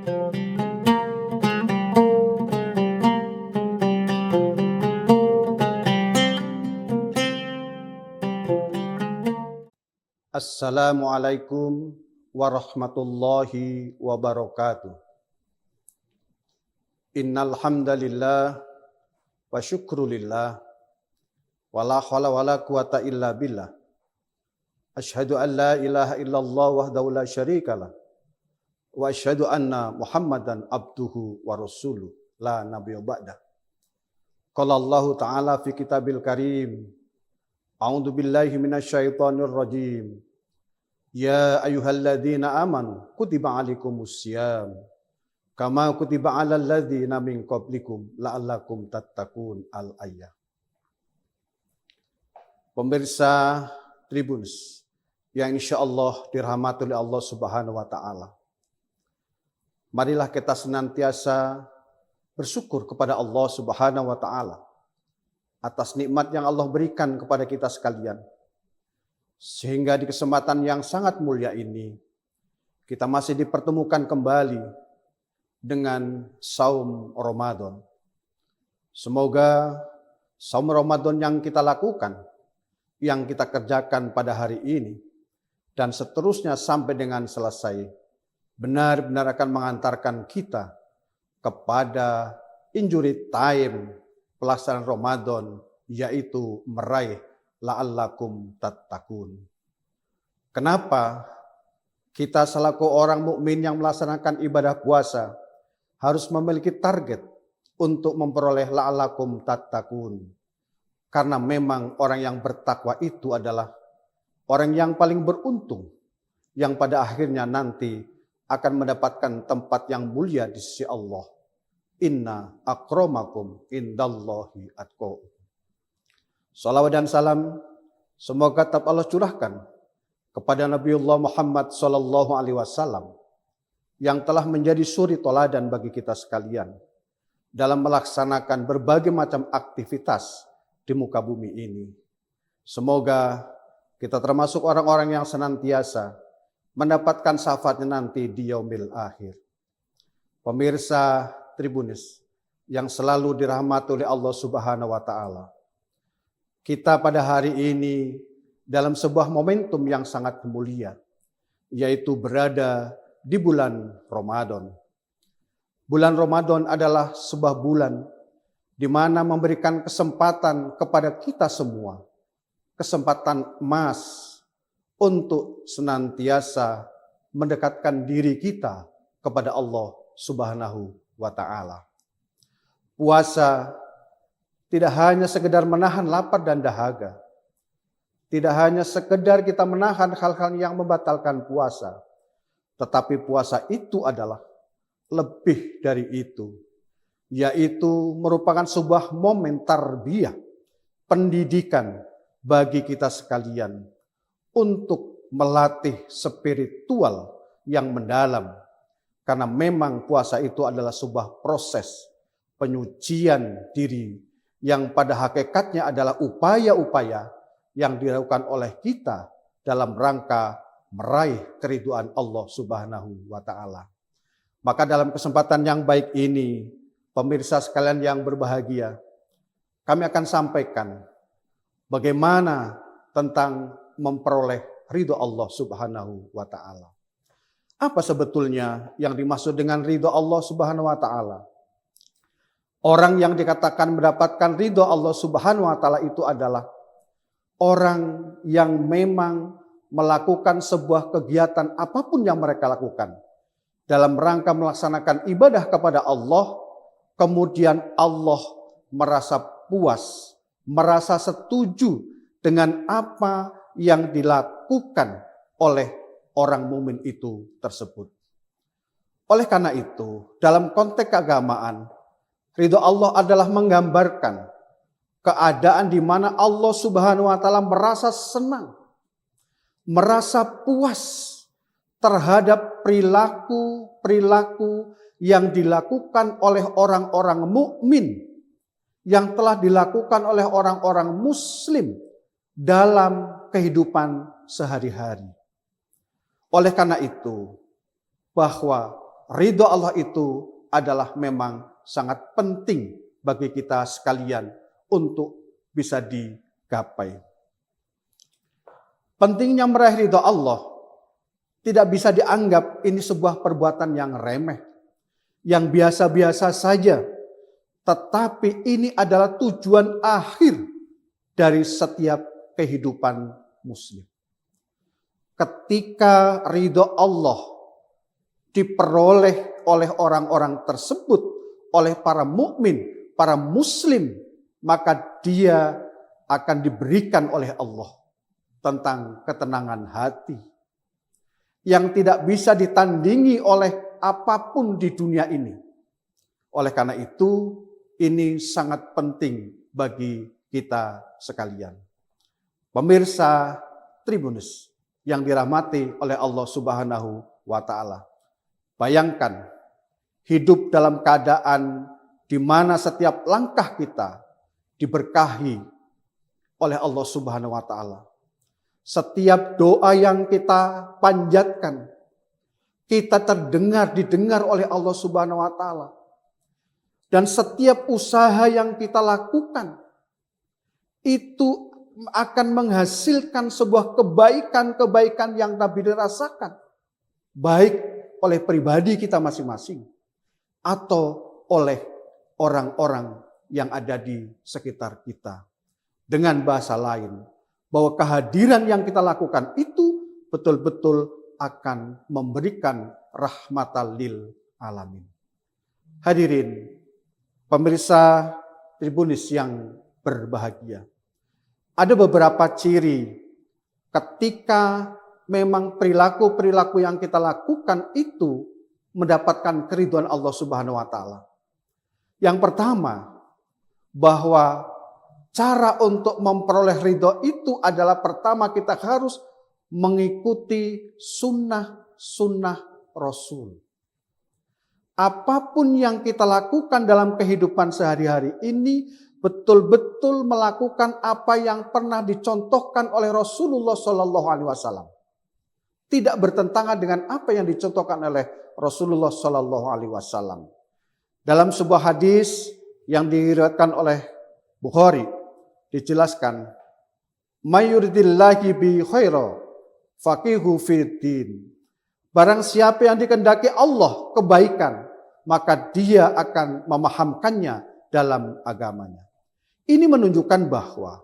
Assalamualaikum warahmatullahi wabarakatuh. Innal hamdalillah wa syukrulillah wa la haula wa la quwata illa billah. Asyhadu an la ilaha illallah wahdahu la syarikalah wa asyhadu anna Muhammadan abduhu wa rasuluh la nabiyya ba'da. Qala Allah ta'ala fi kitabil karim. A'udzu billahi minasyaitonir rajim. Ya ayyuhalladzina amanu kutiba alaikumus syiyam kama kutiba alal ladzina min qablikum la'allakum tattaqun al-ayat. Pemirsa Tribunus yang insyaallah dirahmati oleh Allah Subhanahu wa taala. Marilah kita senantiasa bersyukur kepada Allah Subhanahu wa taala atas nikmat yang Allah berikan kepada kita sekalian. Sehingga di kesempatan yang sangat mulia ini, kita masih dipertemukan kembali dengan saum Ramadan. Semoga saum Ramadan yang kita lakukan, yang kita kerjakan pada hari ini, dan seterusnya sampai dengan selesai, benar-benar akan mengantarkan kita kepada injury time pelaksanaan Ramadan, yaitu meraih la'allakum tattaqun. Kenapa kita selaku orang mukmin yang melaksanakan ibadah puasa harus memiliki target untuk memperoleh la'allakum tattaqun? Karena memang orang yang bertakwa itu adalah orang yang paling beruntung, yang pada akhirnya nanti akan mendapatkan tempat yang mulia di sisi Allah. Inna akramakum indallahi atqakum. Salawat dan salam semoga tetap Allah curahkan kepada Nabiullah Muhammad SAW yang telah menjadi suri toladan bagi kita sekalian dalam melaksanakan berbagai macam aktivitas di muka bumi ini. Semoga kita termasuk orang-orang yang senantiasa mendapatkan syafaatnya nanti di yaumil akhir. Pemirsa Tribunus yang selalu dirahmati oleh Allah Subhanahu wa taala. Kita pada hari ini dalam sebuah momentum yang sangat mulia, yaitu berada di bulan Ramadan. Bulan Ramadan adalah sebuah bulan di mana memberikan kesempatan kepada kita semua, kesempatan emas untuk senantiasa mendekatkan diri kita kepada Allah Subhanahu wa ta'ala. Puasa tidak hanya sekedar menahan lapar dan dahaga. Tidak hanya sekedar kita menahan hal-hal yang membatalkan puasa. Tetapi puasa itu adalah lebih dari itu. Yaitu merupakan sebuah momen tarbiyah, pendidikan bagi kita sekalian. Untuk melatih spiritual yang mendalam. Karena memang puasa itu adalah sebuah proses penyucian diri yang pada hakikatnya adalah upaya-upaya yang dilakukan oleh kita dalam rangka meraih keridhaan Allah Subhanahu wa taala. Maka dalam kesempatan yang baik ini, pemirsa sekalian yang berbahagia, kami akan sampaikan bagaimana tentang memperoleh ridho Allah Subhanahu wa taala. Apa sebetulnya yang dimaksud dengan ridho Allah Subhanahu wa taala? Orang yang dikatakan mendapatkan ridho Allah Subhanahu wa taala itu adalah orang yang memang melakukan sebuah kegiatan apapun yang mereka lakukan dalam rangka melaksanakan ibadah kepada Allah, kemudian Allah merasa puas, merasa setuju dengan apa yang dilakukan oleh orang mukmin itu tersebut. Oleh karena itu, dalam konteks keagamaan, ridho Allah adalah menggambarkan keadaan di mana Allah Subhanahu wa taala merasa senang, merasa puas terhadap perilaku-perilaku yang dilakukan oleh orang-orang mukmin, yang telah dilakukan oleh orang-orang muslim dalam kehidupan sehari-hari. Oleh karena itu, bahwa ridho Allah itu adalah memang sangat penting bagi kita sekalian untuk bisa digapai. Pentingnya meraih ridho Allah tidak bisa dianggap ini sebuah perbuatan yang remeh, yang biasa-biasa saja. Tetapi ini adalah tujuan akhir dari setiap kehidupan muslim. Ketika ridho Allah diperoleh oleh orang-orang tersebut, oleh para mukmin, para muslim, maka dia akan diberikan oleh Allah tentang ketenangan hati yang tidak bisa ditandingi oleh apapun di dunia ini. Oleh karena itu, ini sangat penting bagi kita sekalian. Pemirsa Tribunus yang dirahmati oleh Allah Subhanahu wa Ta'ala. Bayangkan hidup dalam keadaan di mana setiap langkah kita diberkahi oleh Allah Subhanahu wa Ta'ala. Setiap doa yang kita panjatkan, kita didengar oleh Allah Subhanahu wa Ta'ala. Dan setiap usaha yang kita lakukan, itu akan menghasilkan sebuah kebaikan-kebaikan yang Nabi dirasakan. Baik oleh pribadi kita masing-masing, atau oleh orang-orang yang ada di sekitar kita. Dengan bahasa lain, bahwa kehadiran yang kita lakukan itu betul-betul akan memberikan rahmatan lil alamin. Hadirin, pemirsa Tribunus yang berbahagia. Ada beberapa ciri ketika memang perilaku-perilaku yang kita lakukan itu mendapatkan keridhaan Allah Subhanahu wa Ta'ala. Yang pertama, bahwa cara untuk memperoleh ridho itu adalah pertama kita harus mengikuti sunnah-sunnah Rasul. Apapun yang kita lakukan dalam kehidupan sehari-hari ini betul-betul melakukan apa yang pernah dicontohkan oleh Rasulullah Shallallahu Alaihi Wasallam. Tidak bertentangan dengan apa yang dicontohkan oleh Rasulullah Shallallahu Alaihi Wasallam. Dalam sebuah hadis yang diriwayatkan oleh Bukhari, dijelaskan, "Mayuridillahi bi khaira faqihu fiddin." Barang siapa yang dikehendaki Allah kebaikan, maka dia akan memahamkannya dalam agamanya. Ini menunjukkan bahwa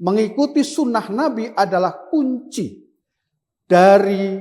mengikuti sunnah Nabi adalah kunci dari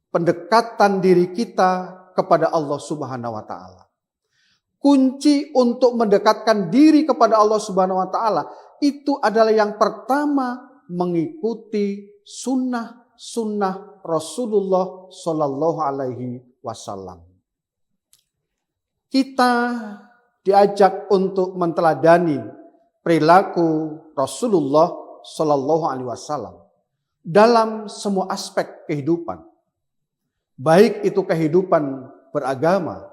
pendekatan diri kita kepada Allah Subhanahu wa Ta'ala. Kunci untuk mendekatkan diri kepada Allah Subhanahu wa Ta'ala itu adalah yang pertama mengikuti sunnah Rasulullah Shallallahu Alaihi Wasallam. Kita diajak untuk menteladani perilaku Rasulullah Shallallahu Alaihi Wasallam dalam semua aspek kehidupan, baik itu kehidupan beragama,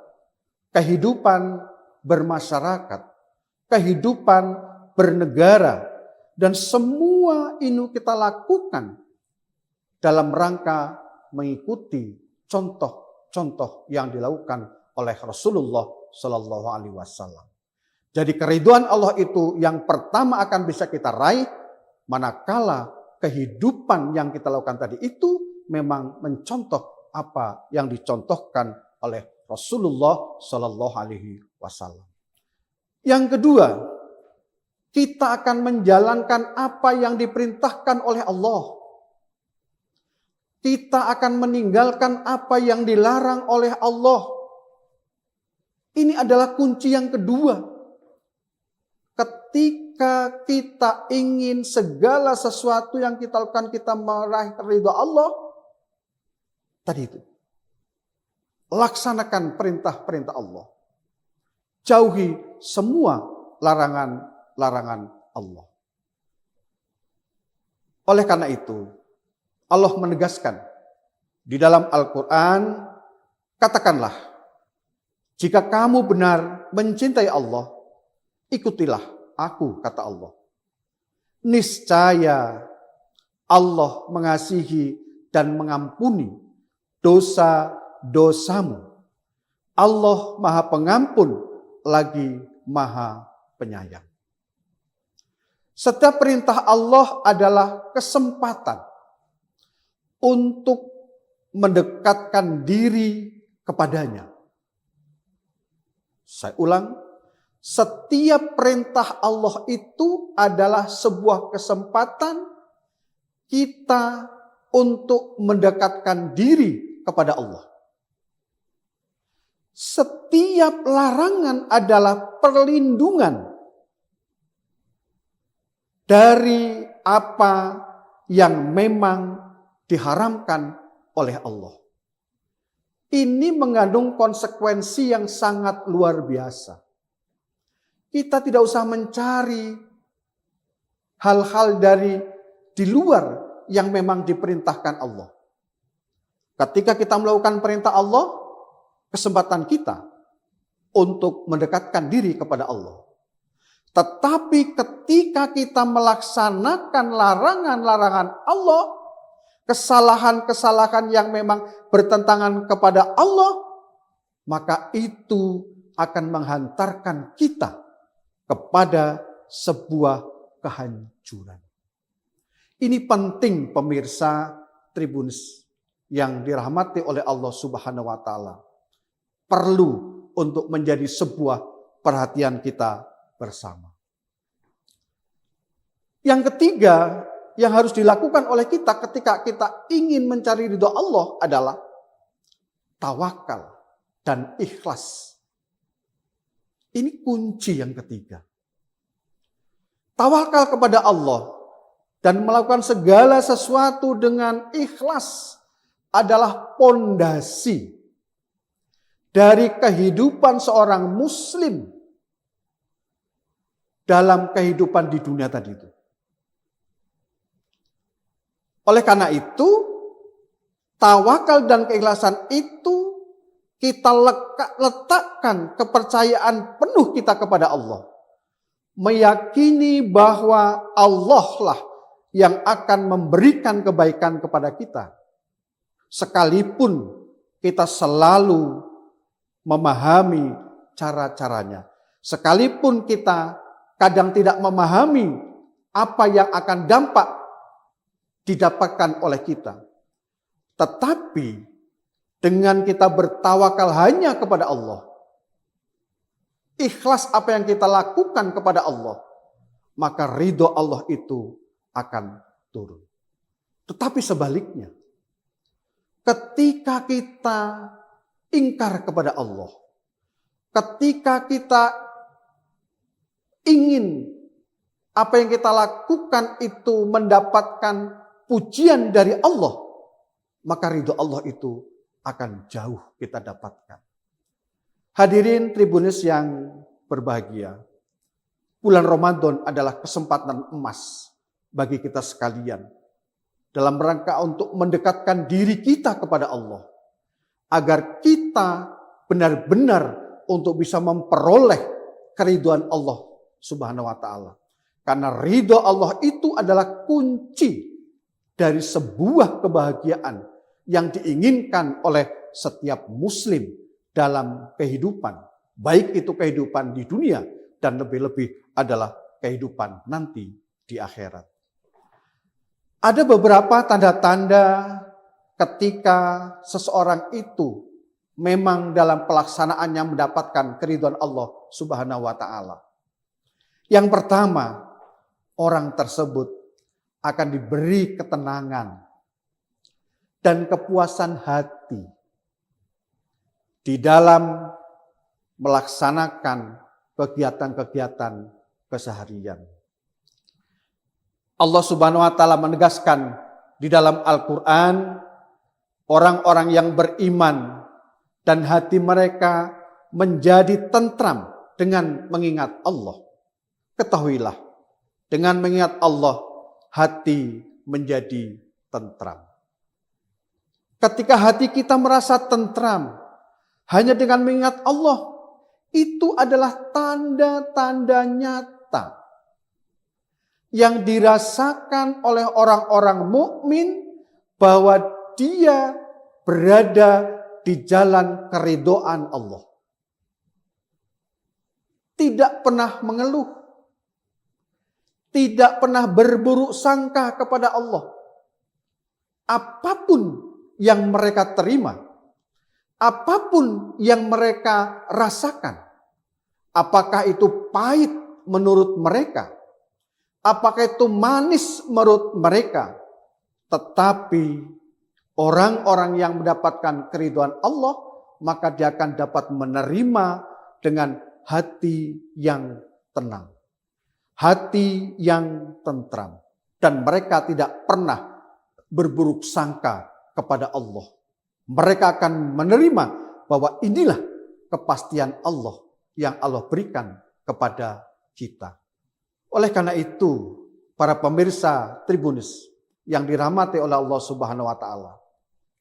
kehidupan bermasyarakat, kehidupan bernegara, dan semua ini kita lakukan dalam rangka mengikuti contoh-contoh yang dilakukan oleh Rasulullah Shallallahu Alaihi Wasallam. Jadi keridhaan Allah itu yang pertama akan bisa kita raih manakala kehidupan yang kita lakukan tadi itu memang mencontoh apa yang dicontohkan oleh Rasulullah Shallallahu Alaihi Wasallam. Yang kedua, kita akan menjalankan apa yang diperintahkan oleh Allah. Kita akan meninggalkan apa yang dilarang oleh Allah. Ini adalah kunci yang kedua. Ketika kita ingin segala sesuatu yang kita lakukan, kita meraih ridha Allah, tadi itu. Laksanakan perintah-perintah Allah. Jauhi semua larangan-larangan Allah. Oleh karena itu, Allah menegaskan di dalam Al-Quran, katakanlah, jika kamu benar mencintai Allah, ikutilah aku, kata Allah. Niscaya Allah mengasihi dan mengampuni dosa-dosamu Allah Maha Pengampun lagi Maha Penyayang. Setiap perintah Allah adalah kesempatan untuk mendekatkan diri kepadanya. Saya ulang, setiap perintah Allah itu adalah sebuah kesempatan kita untuk mendekatkan diri kepada Allah. Setiap larangan adalah perlindungan dari apa yang memang diharamkan oleh Allah. Ini mengandung konsekuensi yang sangat luar biasa. Kita tidak usah mencari hal-hal dari di luar yang memang diperintahkan Allah. Ketika kita melakukan perintah Allah, kesempatan kita untuk mendekatkan diri kepada Allah. Tetapi ketika kita melaksanakan larangan-larangan Allah, kesalahan-kesalahan yang memang bertentangan kepada Allah, maka itu akan menghantarkan kita kepada sebuah kehancuran. Ini penting pemirsa Tribunus yang dirahmati oleh Allah Subhanahu wa taala. Perlu untuk menjadi sebuah perhatian kita bersama. Yang ketiga yang harus dilakukan oleh kita ketika kita ingin mencari ridho Allah adalah tawakal dan ikhlas. Ini kunci yang ketiga. Tawakal kepada Allah dan melakukan segala sesuatu dengan ikhlas adalah pondasi dari kehidupan seorang muslim dalam kehidupan di dunia tadi itu. Oleh karena itu, tawakal dan keikhlasan itu kita letakkan kepercayaan penuh kita kepada Allah. Meyakini bahwa Allah lah yang akan memberikan kebaikan kepada kita. Sekalipun kita selalu memahami cara-caranya. Sekalipun kita kadang tidak memahami apa yang akan dampak didapatkan oleh kita. Tetapi dengan kita bertawakal hanya kepada Allah, ikhlas apa yang kita lakukan kepada Allah, maka ridho Allah itu akan turun. Tetapi sebaliknya, ketika kita ingkar kepada Allah, ketika kita ingin apa yang kita lakukan itu mendapatkan pujian dari Allah, maka ridho Allah itu akan jauh kita dapatkan. Hadirin Tribunus yang berbahagia, bulan Ramadan adalah kesempatan emas bagi kita sekalian dalam rangka untuk mendekatkan diri kita kepada Allah, agar kita benar-benar untuk bisa memperoleh keridhaan Allah Subhanahu wa taala. Karena ridho Allah itu adalah kunci dari sebuah kebahagiaan yang diinginkan oleh setiap muslim dalam kehidupan. Baik itu kehidupan di dunia dan lebih-lebih adalah kehidupan nanti di akhirat. Ada beberapa tanda-tanda ketika seseorang itu memang dalam pelaksanaannya mendapatkan keridhaan Allah Subhanahu wa taala. Yang pertama, orang tersebut akan diberi ketenangan dan kepuasan hati di dalam melaksanakan kegiatan-kegiatan keseharian. Allah Subhanahu wa taala menegaskan di dalam Al-Qur'an, orang-orang yang beriman dan hati mereka menjadi tentram dengan mengingat Allah. Ketahuilah, dengan mengingat Allah, hati menjadi tentram. Ketika hati kita merasa tentram, hanya dengan mengingat Allah, itu adalah tanda-tanda nyata yang dirasakan oleh orang-orang mukmin bahwa dia berada di jalan keridhaan Allah. Tidak pernah mengeluh. Tidak pernah berburuk sangka kepada Allah. Apapun yang mereka terima, apapun yang mereka rasakan, apakah itu pahit menurut mereka, apakah itu manis menurut mereka, tetapi orang-orang yang mendapatkan keridhaan Allah, maka dia akan dapat menerima dengan hati yang tenang, hati yang tentram, dan mereka tidak pernah berburuk sangka kepada Allah. Mereka akan menerima bahwa inilah kepastian Allah yang Allah berikan kepada kita. Oleh karena itu, para pemirsa Tribunus yang dirahmati oleh Allah Subhanahu wa taala.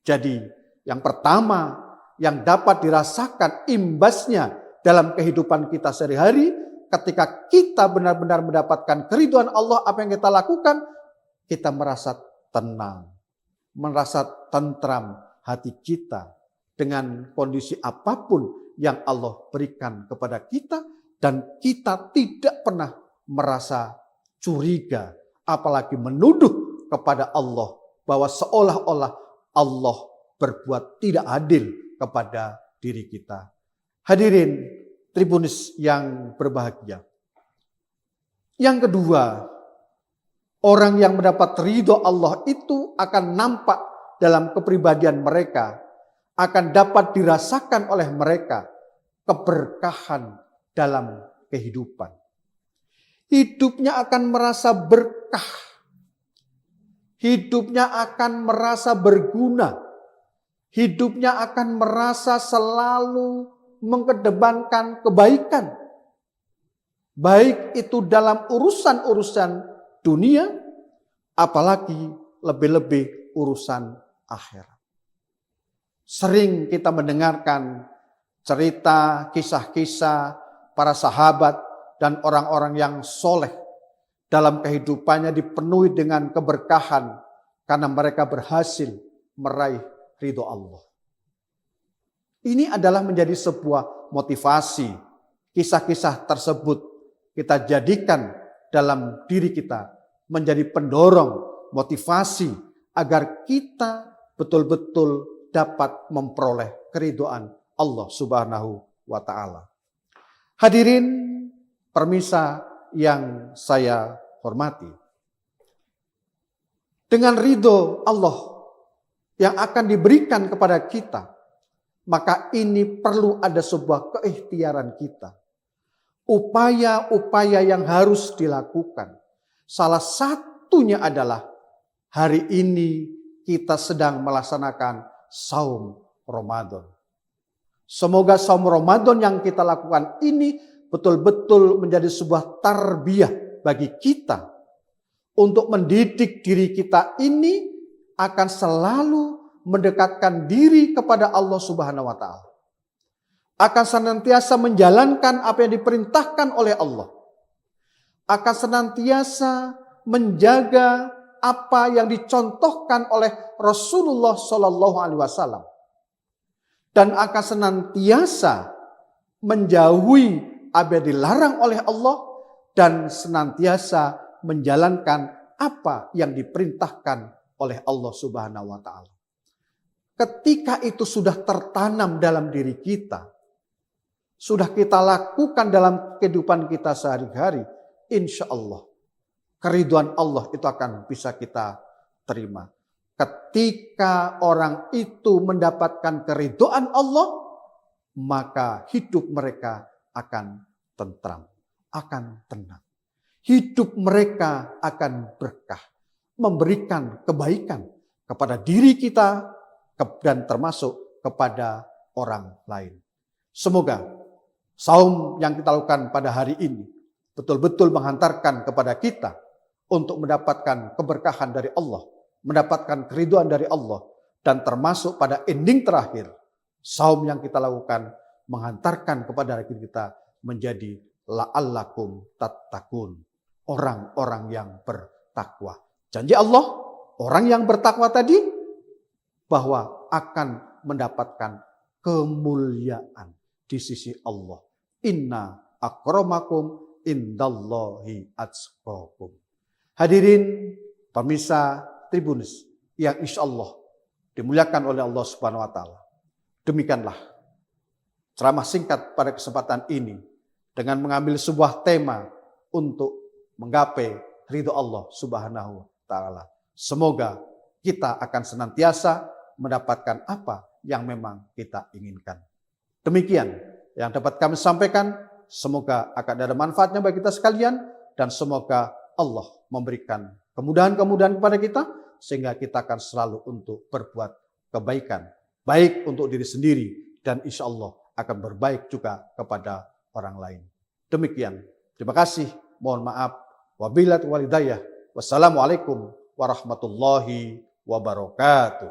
Jadi, yang pertama yang dapat dirasakan imbasnya dalam kehidupan kita sehari-hari, ketika kita benar-benar mendapatkan keridhaan Allah, apa yang kita lakukan? Kita merasa tenang, merasa tentram hati kita dengan kondisi apapun yang Allah berikan kepada kita, dan kita tidak pernah merasa curiga, apalagi menuduh kepada Allah bahwa seolah-olah Allah berbuat tidak adil kepada diri kita. Hadirin Tribunus yang berbahagia. Yang kedua, orang yang mendapat ridho Allah itu akan nampak dalam kepribadian mereka, akan dapat dirasakan oleh mereka keberkahan dalam kehidupan. Hidupnya akan merasa berkah. Hidupnya akan merasa berguna. Hidupnya akan merasa selalu mengedepankan kebaikan. Baik itu dalam urusan-urusan dunia, apalagi lebih-lebih urusan akhirat. Sering kita mendengarkan cerita, kisah-kisah para sahabat dan orang-orang yang soleh dalam kehidupannya dipenuhi dengan keberkahan karena mereka berhasil meraih ridho Allah. Ini adalah menjadi sebuah motivasi. Kisah-kisah tersebut kita jadikan dalam diri kita menjadi pendorong, motivasi agar kita betul-betul dapat memperoleh keridhaan Allah Subhanahu wa taala. Hadirin permisa yang saya hormati. Dengan ridho Allah yang akan diberikan kepada kita, maka ini perlu ada sebuah keikhtiaran kita. Upaya-upaya yang harus dilakukan. Salah satunya adalah hari ini kita sedang melaksanakan saum Ramadan. Semoga saum Ramadan yang kita lakukan ini betul-betul menjadi sebuah tarbiyah bagi kita untuk mendidik diri kita ini akan selalu mendekatkan diri kepada Allah Subhanahu wa taala. Akan senantiasa menjalankan apa yang diperintahkan oleh Allah. Akan senantiasa menjaga apa yang dicontohkan oleh Rasulullah Shallallahu alaihi wasallam. Dan akan senantiasa menjauhi apa yang dilarang oleh Allah dan senantiasa menjalankan apa yang diperintahkan oleh Allah Subhanahu wa taala. Ketika itu sudah tertanam dalam diri kita, sudah kita lakukan dalam kehidupan kita sehari-hari, insya Allah keridhaan Allah itu akan bisa kita terima. Ketika orang itu mendapatkan keridhaan Allah, maka hidup mereka akan tentram, akan tenang. Hidup mereka akan berkah, memberikan kebaikan kepada diri kita dan termasuk kepada orang lain. Semoga saum yang kita lakukan pada hari ini betul-betul menghantarkan kepada kita untuk mendapatkan keberkahan dari Allah, mendapatkan keridhaan dari Allah, dan termasuk pada ending terakhir, saum yang kita lakukan menghantarkan kepada diri kita menjadi la'allakum tattaqun, orang-orang yang bertakwa. Janji Allah, orang yang bertakwa tadi bahwa akan mendapatkan kemuliaan di sisi Allah. Inna akramakum indallahi atqakum. Hadirin pemirsa Tribunus yang insya Allah dimuliakan oleh Allah Subhanahu wa Ta'ala. Demikianlah ceramah singkat pada kesempatan ini dengan mengambil sebuah tema untuk menggapai ridho Allah Subhanahu wa Ta'ala. Semoga kita akan senantiasa mendapatkan apa yang memang kita inginkan. Demikian yang dapat kami sampaikan. Semoga akan ada manfaatnya bagi kita sekalian dan semoga Allah memberikan kemudahan-kemudahan kepada kita sehingga kita akan selalu untuk berbuat kebaikan, baik untuk diri sendiri dan insya Allah akan berbaik juga kepada orang lain. Demikian. Terima kasih. Mohon maaf. Wabillahi wal hidayah. Wassalamualaikum warahmatullahi wabarakatuh.